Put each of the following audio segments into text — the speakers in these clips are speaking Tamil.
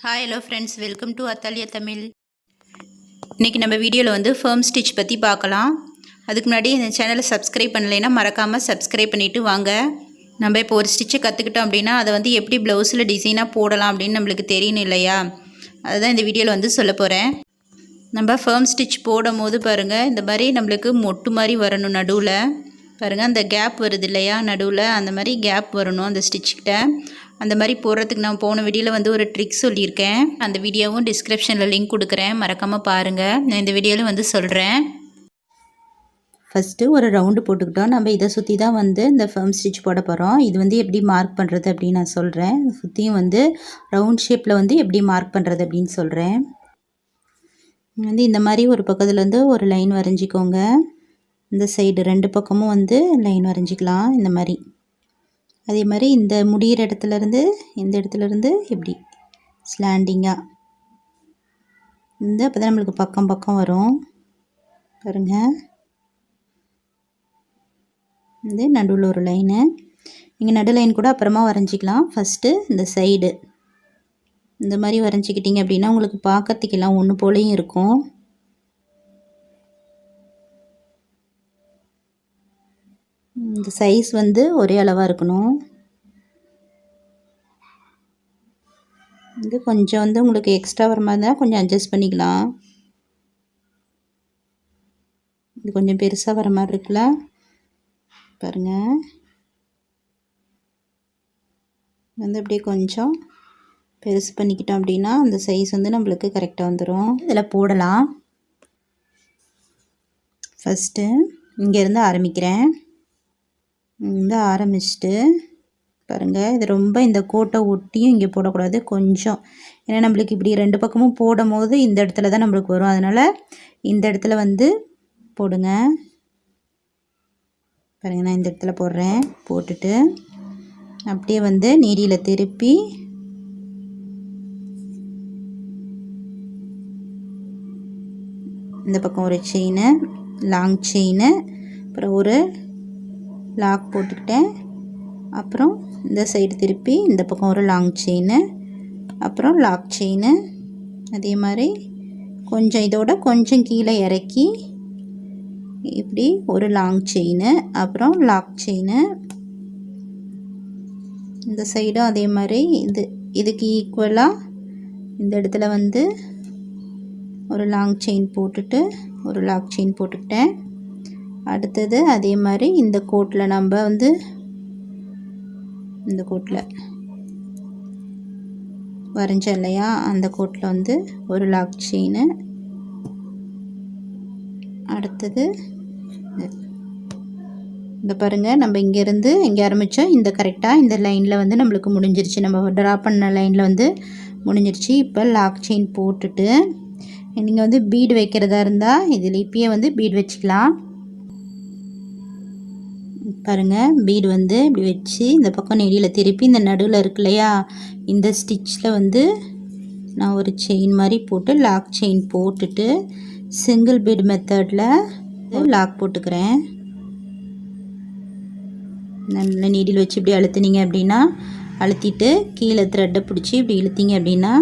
Hi hello friends, welcome to Athalia Tamil. இன்னைக்கு நம்ம வீடியோல வந்து firm stitch பத்தி பார்க்கலாம். அதுக்கு முன்னாடி இந்த சேனலை சப்ஸ்கிரைப் பண்ணலைனா மறக்காம சப்ஸ்கிரைப் பண்ணிட்டு வாங்க. நம்ம இப்போ ஒரு ஸ்டிட்ச் கத்துக்கிட்டோம் அப்படினா அதை வந்து எப்படி ப்ளவுஸ்ல டிசைனா போடலாம் அப்படினு நமக்கு தெரியணும் இல்லையா? அதுதான் இந்த வீடியோல வந்து சொல்லப் போறேன். நம்ம firm stitch போடும்போது பாருங்க இந்த மாதிரி நமக்கு மொட்டு மாதிரி வரணும் நடுவுல. பாருங்க அந்த கேப் வருது இல்லையா நடுவுல அந்த மாதிரி கேப் வரணும் அந்த ஸ்டிட்ச் கிட்ட. அந்த மாதிரி போடுறதுக்கு நான் போன வீடியோவில் வந்து ஒரு ட்ரிக் சொல்லியிருக்கேன். அந்த வீடியோவும் டிஸ்கிரிப்ஷனில் லிங்க் கொடுக்குறேன், மறக்காமல் பாருங்கள். நான் இந்த வீடியோவில் வந்து சொல்கிறேன். ஃபஸ்ட்டு ஒரு ரவுண்டு போட்டுக்கிட்டோம். நம்ம இதை சுற்றி தான் வந்து இந்த ஃபர்ம் ஸ்டிச் போட போகிறோம். இது வந்து எப்படி மார்க் பண்ணுறது அப்படின்னு நான் சொல்கிறேன். சுற்றியும் வந்து ரவுண்ட் ஷேப்பில் வந்து எப்படி மார்க் பண்ணுறது அப்படின்னு சொல்கிறேன். வந்து இந்த மாதிரி ஒரு பக்கத்துலேருந்து ஒரு லைன் வரைஞ்சிக்கோங்க. இந்த சைடு ரெண்டு பக்கமும் வந்து லைன் வரைஞ்சிக்கலாம் இந்த மாதிரி. அதே மாதிரி இந்த முடிகிற இடத்துலேருந்து இந்த இடத்துலேருந்து இப்படி ஸ்லாண்டிங்காக இந்த அப்போ தான் நம்மளுக்கு பக்கம் பக்கம் வரும் பாருங்கள். இது நடுவில் ஒரு லைனு, நீங்கள் நடு லைன் கூட அப்புறமா வரைஞ்சிக்கலாம். ஃபஸ்ட்டு இந்த சைடு இந்த மாதிரி வரைஞ்சிக்கிட்டிங்க அப்படின்னா உங்களுக்கு பார்க்கறதுக்கெல்லாம் ஒன்று போலையும் இருக்கும். இந்த சைஸ் வந்து ஒரே அளவாக இருக்கணும். இது கொஞ்சம் வந்து உங்களுக்கு எக்ஸ்ட்ரா வர மாதிரி இருந்தால் கொஞ்சம் அட்ஜஸ்ட் பண்ணிக்கலாம். இது கொஞ்சம் பெருசாக வர மாதிரி இருக்குல்ல பாருங்கள். வந்து அப்படியே கொஞ்சம் பெருசு பண்ணிக்கிட்டோம் அப்படின்னா அந்த சைஸ் வந்து நம்மளுக்கு கரெக்டாக வந்துடும். இதில் போடலாம். ஃபஸ்ட்டு இங்கேருந்து ஆரம்பிக்கிறேன். இங்கே ஆரம்பிச்சுட்டு பாருங்கள், இது ரொம்ப இந்த கோட்டை ஒட்டியும் இங்கே போடக்கூடாது கொஞ்சம். ஏன்னா நம்மளுக்கு இப்படி ரெண்டு பக்கமும் போடும் போது இந்த இடத்துல தான் நம்மளுக்கு வரும். அதனால் இந்த இடத்துல வந்து போடுங்க. பாருங்கள், நான் இந்த இடத்துல போடுறேன். போட்டுட்டு அப்படியே வந்து நீடியில் திருப்பி இந்த பக்கம் ஒரு செயினு, லாங் செயினு, அப்புறம் ஒரு லாக் போட்டுக்கிட்டேன். அப்புறம் இந்த சைடு திருப்பி இந்த பக்கம் ஒரு லாங் செயினு, அப்புறம் லாக் செயினு. அதே மாதிரி கொஞ்சம் இதோட கொஞ்சம் கீழே இறக்கி இப்படி ஒரு லாங் செயினு, அப்புறம் லாக் செயினு. இந்த சைடும் அதே மாதிரி இதுக்கு ஈக்குவலாக இந்த இடத்துல வந்து ஒரு லாங் செயின் போட்டுட்டு ஒரு லாக் செயின் போட்டுக்கிட்டேன். அடுத்தது அதே மாதிரி இந்த கோட்டில் நம்ம வந்து இந்த கோட்டில் வரைஞ்சோம் இல்லையா அந்த கோட்டில் வந்து ஒரு லாக் செயினு. அடுத்தது இந்த பாருங்கள், நம்ம இங்கேருந்து இங்கே ஆரம்பித்தோம். இந்த கரெக்டாக இந்த லைனில் வந்து நம்மளுக்கு முடிஞ்சிருச்சு. நம்ம ட்ரா பண்ண லைனில் வந்து முடிஞ்சிருச்சு. இப்போ லாக் செயின் போட்டுட்டு நீங்கள் வந்து பீடு வைக்கிறதா இருந்தால் இதில் இப்பயே வந்து பீடு வச்சுக்கலாம். பாருங்கள், பீடு வந்து இப்படி வச்சு இந்த பக்கம் நெடியில் திருப்பி இந்த நடுவில் இருக்கு இல்லையா இந்த ஸ்டிச்சில் வந்து நான் ஒரு செயின் மாதிரி போட்டு லாக் செயின் போட்டுட்டு சிங்கிள் பீடு மெத்தடில் லாக் போட்டுக்கிறேன். நல்ல நீடில் வச்சு இப்படி அழுத்தினீங்க அப்படின்னா அழுத்திட்டு கீழே த்ரெட்டை பிடிச்சி இப்படி இழுத்திங்க அப்படின்னா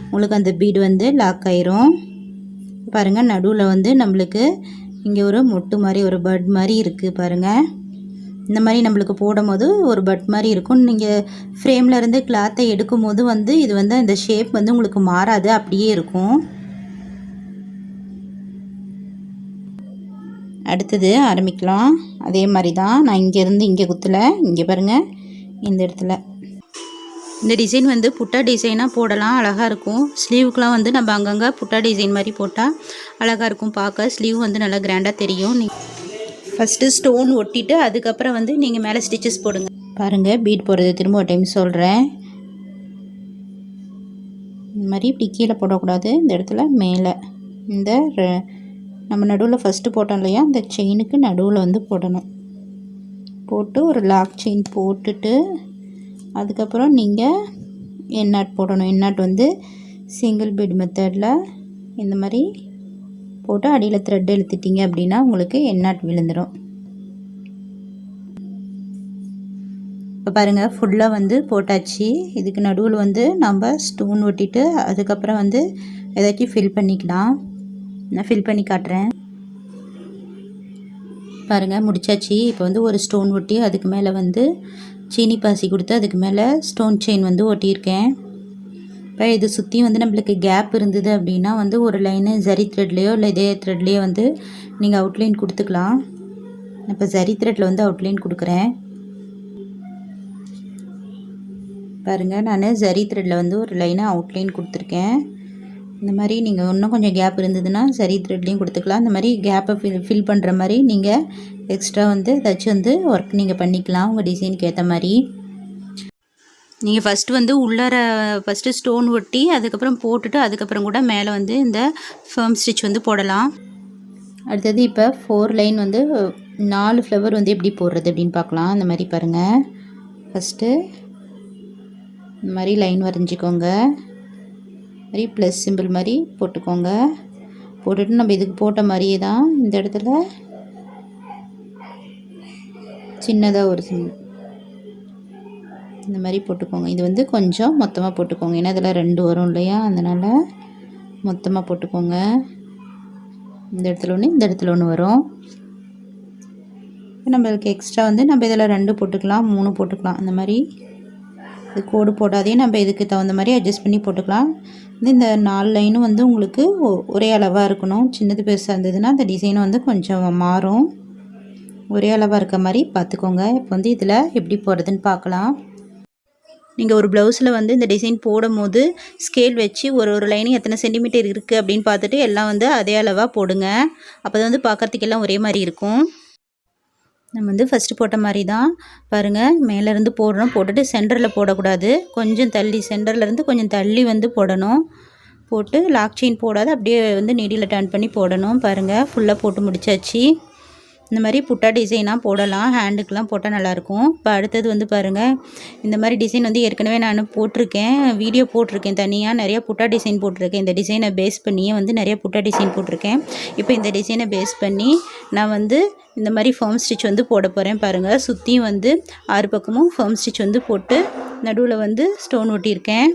உங்களுக்கு அந்த பீடு வந்து லாக் ஆயிரும். பாருங்கள், நடுவில் வந்து நம்மளுக்கு இங்கே ஒரு மொட்டு மாதிரி ஒரு பட் மாதிரி இருக்குது பாருங்கள். இந்த மாதிரி நம்மளுக்கு போடும் போது ஒரு பட் மாதிரி இருக்கும். நீங்கள் ஃப்ரேமில் இருந்து கிளாத்தை எடுக்கும் போது வந்து இது வந்து இந்த ஷேப் வந்து உங்களுக்கு மாறாது, அப்படியே இருக்கும். அடுத்தது ஆரம்பிக்கலாம். அதே மாதிரி தான் நான் இங்கேருந்து இங்கே குத்தல, இங்கே பாருங்கள் இந்த இடத்துல. இந்த டிசைன் வந்து புட்டா டிசைனாக போடலாம், அழகாக இருக்கும். ஸ்லீவுக்கெலாம் வந்து நம்ம அங்கங்கே புட்டா டிசைன் மாதிரி போட்டால் அழகாக இருக்கும் பார்க்க. ஸ்லீவ் வந்து நல்லா கிராண்டாக தெரியும். ஃபஸ்ட்டு ஸ்டோன் ஒட்டிட்டு அதுக்கப்புறம் வந்து நீங்கள் மேலே ஸ்டிச்சஸ் போடுங்க. பாருங்கள், பீட் போடுறது திரும்ப ஒரு டைம் சொல்கிறேன். இந்த மாதிரி இப்படி கீழே போடக்கூடாது, இந்த இடத்துல மேலே இந்த நம்ம நடுவில் ஃபஸ்ட்டு போட்டோம் இல்லையா அந்த செயினுக்கு நடுவில் வந்து போடணும். போட்டு ஒரு லாக் செயின் போட்டுட்டு அதுக்கப்புறம் நீங்கள் எண்ணாட் போடணும். எண்ணாட் வந்து சிங்கிள் பீட் மெத்தடில் இந்த மாதிரி போட்டு அடியில் த்ரெட் இழுத்துட்டிங்க அப்படின்னா உங்களுக்கு எண்ணாட் விழுந்துடும். இப்போ பாருங்கள் ஃபுல்லாக வந்து போட்டாச்சு. இதுக்கு நடுவில் வந்து நம்ம ஸ்டோன் ஒட்டிட்டு அதுக்கப்புறம் வந்து ஏதாச்சும் ஃபில் பண்ணிக்கலாம். நான் ஃபில் பண்ணி காட்டுறேன். பாருங்கள் முடிச்சாச்சு. இப்போ வந்து ஒரு ஸ்டோன் ஒட்டி அதுக்கு மேலே வந்து சீனி பாசி கொடுத்து அதுக்கு மேலே ஸ்டோன் செயின் வந்து ஒட்டியிருக்கேன். இப்போ இது சுற்றி வந்து நம்மளுக்கு கேப் இருந்தது அப்படின்னா வந்து ஒரு லைனு ஜரி த்ரெட்லேயோ இல்லை இதே த்ரெட்லேயோ வந்து நீங்கள் அவுட்லைன் கொடுத்துக்கலாம். இப்போ ஜரி த்ரெட்டில் வந்து அவுட்லைன் கொடுக்குறேன். பாருங்கள் நான் ஜரி த்ரெட்டில் வந்து ஒரு லைனை அவுட்லைன் கொடுத்துருக்கேன். இந்த மாதிரி நீங்கள் இன்னும் கொஞ்சம் கேப் இருந்ததுன்னா ஜரி த்ரெட்லேயும் கொடுத்துக்கலாம். இந்த மாதிரி கேப்பை ஃபில் பண்ணுற மாதிரி நீங்கள் எக்ஸ்ட்ரா வந்து ஏதாச்சும் வந்து ஒர்க் நீங்கள் பண்ணிக்கலாம் உங்கள் டிசைனுக்கு ஏற்ற மாதிரி. நீங்கள் ஃபஸ்ட்டு வந்து உள்ளார ஃபஸ்ட்டு ஸ்டோன் ஒட்டி அதுக்கப்புறம் போட்டுட்டு அதுக்கப்புறம் கூட மேலே வந்து இந்த ஃபர்ம் ஸ்டிச் வந்து போடலாம். அடுத்தது இப்போ 4 லைன் வந்து 4 ஃப்ளவர் வந்து எப்படி போடுறது அப்படின்னு பார்க்கலாம். இந்த மாதிரி பாருங்கள். ஃபஸ்ட்டு இந்த மாதிரி லைன் வரைஞ்சிக்கோங்க. மாதிரி ப்ளஸ் சிம்பிள் மாதிரி போட்டுக்கோங்க. போட்டுட்டு நம்ம இதுக்கு போட்ட மாதிரியே தான் இந்த இடத்துல சின்னதாக ஒரு சிம்பிள் இந்த மாதிரி போட்டுக்கோங்க. இது வந்து கொஞ்சம் மொத்தமாக போட்டுக்கோங்க. ஏன்னா இதில் 2 வரும் இல்லையா, அதனால் மொத்தமாக போட்டுக்கோங்க. இந்த இடத்துல ஒன்று இந்த இடத்துல ஒன்று வரும். நம்மளுக்கு எக்ஸ்ட்ரா வந்து நம்ம இதில் 2 போட்டுக்கலாம் 3 போட்டுக்கலாம். அந்த மாதிரி இது கோடு போடாதே நம்ம இதுக்கு தகுந்த மாதிரி அட்ஜஸ்ட் பண்ணி போட்டுக்கலாம். இந்த 4 லைனும் வந்து உங்களுக்கு ஒரே அளவாக இருக்கணும். சின்னது பெருசாக இருந்ததுன்னா அந்த டிசைன் வந்து கொஞ்சம் மாறும். ஒரே அளவாக இருக்க மாதிரி பார்த்துக்கோங்க. இப்போ வந்து இதில் எப்படி போடுறதுன்னு பார்க்கலாம். நீங்கள் ஒரு ப்ளவுஸில் வந்து இந்த டிசைன் போடும் போது ஸ்கேல் வச்சு ஒரு லைனும் எத்தனை சென்டிமீட்டர் இருக்குது அப்படின்னு பார்த்துட்டு எல்லாம் வந்து அதே அளவாக போடுங்க. அப்போ தான் வந்து பார்க்குறதுக்கு எல்லாம் ஒரே மாதிரி இருக்கும். நம்ம வந்து ஃபஸ்ட்டு போட்ட மாதிரி தான் பாருங்கள். மேலேருந்து போடுறோம். போட்டுட்டு சென்டரில் போடக்கூடாது. கொஞ்சம் தள்ளி சென்டர்லேருந்து கொஞ்சம் தள்ளி வந்து போடணும். போட்டு லாக் செயின் போடாது அப்படியே வந்து நீடியில் டர்ன் பண்ணி போடணும். பாருங்கள் ஃபுல்லாக போட்டு முடிச்சாச்சு. இந்த மாதிரி புட்டா டிசைனாக போடலாம். ஹேண்டுக்கெலாம் போட்டால் நல்லாயிருக்கும். இப்போ அடுத்தது வந்து பாருங்கள். இந்த மாதிரி டிசைன் வந்து ஏற்கனவே நான் போட்டிருக்கேன், வீடியோ போட்டிருக்கேன். தனியாக நிறையா புட்டா டிசைன் போட்டிருக்கேன். இந்த டிசைனை பேஸ் பண்ணியே வந்து நிறையா புட்டா டிசைன் போட்டிருக்கேன். இப்போ இந்த டிசைனை பேஸ் பண்ணி நான் வந்து இந்த மாதிரி ஃபர்ம் ஸ்டிச் வந்து போட போகிறேன். பாருங்கள் சுற்றியும் வந்து 6 பக்கமும் ஃபர்ம் ஸ்டிச் வந்து போட்டு நடுவில் வந்து ஸ்டோன் ஒட்டியிருக்கேன்.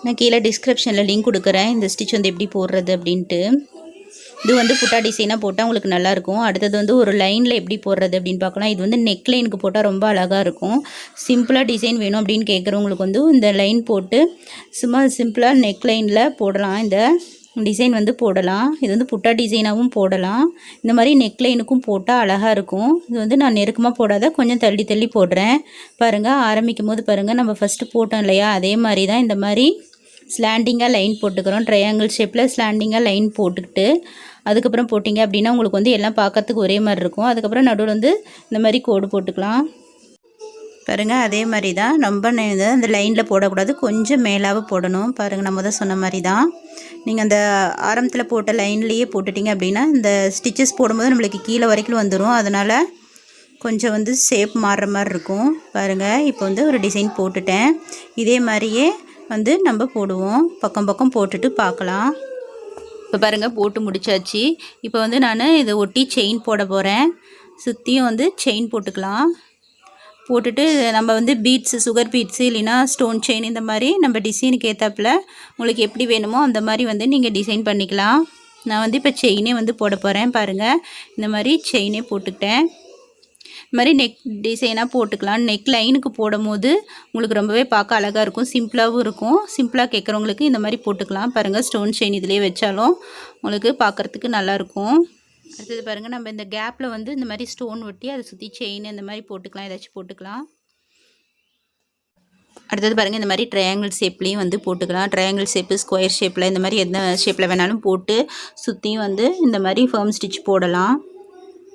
நான் கீழே டிஸ்கிரிப்ஷனில் லிங்க் கொடுக்குறேன் இந்த ஸ்டிச் வந்து எப்படி போடுறது அப்படின்ட்டு. இது வந்து புட்டா டிசைனாக போட்டால் உங்களுக்கு நல்லாயிருக்கும். அடுத்தது வந்து ஒரு லைனில் எப்படி போடுறது அப்படின்னு பார்க்கலாம். இது வந்து நெக் லைனுக்கு போட்டால் ரொம்ப அழகாக இருக்கும். சிம்பிளாக டிசைன் வேணும் அப்படின்னு கேட்குறவங்களுக்கு வந்து இந்த லைன் போட்டு சும்மா சிம்பிளாக நெக் லைனில் போடலாம். இந்த டிசைன் வந்து போடலாம். இது வந்து புட்டா டிசைனாகவும் போடலாம். இந்த மாதிரி நெக் லைனுக்கும் போட்டால் அழகாக இருக்கும். இது வந்து நான் நெருக்கமாக போடாத கொஞ்சம் தள்ளி தள்ளி போடுறேன். பாருங்கள் ஆரம்பிக்கும் போது பாருங்கள் நம்ம ஃபஸ்ட்டு போட்டோம் இல்லையா, அதே மாதிரி தான் இந்த மாதிரி ஸ்லாண்டிங்காக லைன் போட்டுக்கிறோம். ட்ரையாங்கிள் ஷேப்பில் ஸ்லாண்டிங்காக லைன் போட்டுக்கிட்டு அதுக்கப்புறம் போட்டிங்க அப்படின்னா உங்களுக்கு வந்து எல்லாம் பார்க்கறதுக்கு ஒரே மாதிரி இருக்கும். அதுக்கப்புறம் நடுவில் வந்து இந்த மாதிரி கோடு போட்டுக்கலாம். பாருங்கள் அதே மாதிரி தான் ரொம்ப அந்த லைனில் போடக்கூடாது, கொஞ்சம் மேலாக போடணும். பாருங்கள் நம்ம தான் சொன்ன மாதிரி தான். நீங்கள் அந்த ஆரம்பத்தில் போட்ட லைன்லேயே போட்டுட்டிங்க அப்படின்னா இந்த ஸ்டிச்சஸ் போடும்போது நம்மளுக்கு கீழே வரைக்கும் வந்துடும். அதனால் கொஞ்சம் வந்து ஷேப் மாறுற மாதிரி இருக்கும். பாருங்கள் இப்போ வந்து ஒரு டிசைன் போட்டுட்டேன். இதே மாதிரியே வந்து நம்ம போடுவோம். பக்கம் பக்கம் போட்டுட்டு பார்க்கலாம். இப்போ பாருங்கள் போட்டு முடிச்சாச்சு. இப்போ வந்து நான் இதை ஒட்டி செயின் போட போகிறேன். சுற்றியும் வந்து செயின் போட்டுக்கலாம். போட்டுட்டு நம்ம வந்து பீட்ஸு, சுகர் பீட்ஸு இல்லைன்னா ஸ்டோன் செயின் இந்த மாதிரி நம்ம டிசைனுக்கு ஏற்றாப்புல உங்களுக்கு எப்படி வேணுமோ அந்த மாதிரி வந்து நீங்கள் டிசைன் பண்ணிக்கலாம். நான் வந்து இப்போ செயினே வந்து போட போகிறேன். பாருங்கள் இந்த மாதிரி செயினே போட்டுக்கிட்டேன். இது மாதிரி நெக் டிசைனாக போட்டுக்கலாம். நெக் லைனுக்கு போடும் போது உங்களுக்கு ரொம்பவே பார்க்க அழகாக இருக்கும், சிம்பிளாகவும் இருக்கும். சிம்பிளாக கேட்குறவங்களுக்கு இந்த மாதிரி போட்டுக்கலாம். பாருங்கள் ஸ்டோன் செயின் இதிலே வச்சாலும் உங்களுக்கு பார்க்குறதுக்கு நல்லாயிருக்கும். அடுத்தது பாருங்கள் நம்ம இந்த கேப்பில் வந்து இந்த மாதிரி ஸ்டோன் ஒட்டி அதை சுற்றி செயின் இந்த மாதிரி போட்டுக்கலாம், ஏதாச்சும் போட்டுக்கலாம். அடுத்தது பாருங்கள் இந்த மாதிரி ட்ரையாங்கிள் ஷேப்லேயும் வந்து போட்டுக்கலாம். ட்ரையாங்கிள் ஷேப்பு, ஸ்கொயர் ஷேப்பில் இந்த மாதிரி எந்த ஷேப்பில் வேணாலும் போட்டு சுற்றியும் வந்து இந்த மாதிரி ஃபர்ம் ஸ்டிச் போடலாம்.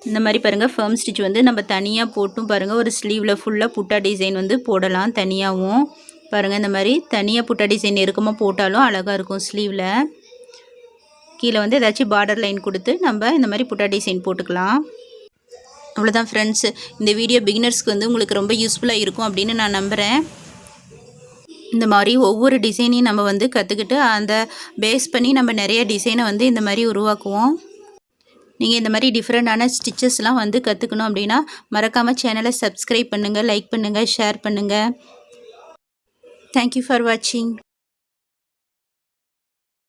இந்த மாதிரி பாருங்கள் ஃபர்ம் ஸ்டிச் வந்து நம்ம தனியாக போட்டும் பாருங்கள் ஒரு ஸ்லீவில் ஃபுல்லாக புட்டா டிசைன் வந்து போடலாம். தனியாகவும் பாருங்கள் இந்த மாதிரி தனியாக புட்டா டிசைன் நெருக்கமாக போட்டாலும் அழகாக இருக்கும். ஸ்லீவில் கீழே வந்து ஏதாச்சும் பார்டர் லைன் கொடுத்து நம்ம இந்த மாதிரி புட்டா டிசைன் போட்டுக்கலாம். அவ்வளோதான் ஃப்ரெண்ட்ஸ். இந்த வீடியோ பிகினர்ஸ்க்கு வந்து உங்களுக்கு ரொம்ப யூஸ்ஃபுல்லாக இருக்கும் அப்படின்னு நான் நம்புகிறேன். இந்த மாதிரி ஒவ்வொரு டிசைனையும் நம்ம வந்து கற்றுக்கிட்டு அந்த பேஸ் பண்ணி நம்ம நிறைய டிசைனை வந்து இந்த மாதிரி உருவாக்குவோம். நீங்கள் இந்த மாதிரி டிஃப்ரெண்டான ஸ்டிச்சஸ்லாம் வந்து கற்றுக்கணும் அப்படின்னா மறக்காமல் சேனலை சப்ஸ்கிரைப் பண்ணுங்கள், லைக் பண்ணுங்கள், ஷேர் பண்ணுங்கள். தேங்க்யூ ஃபார் வாட்சிங்.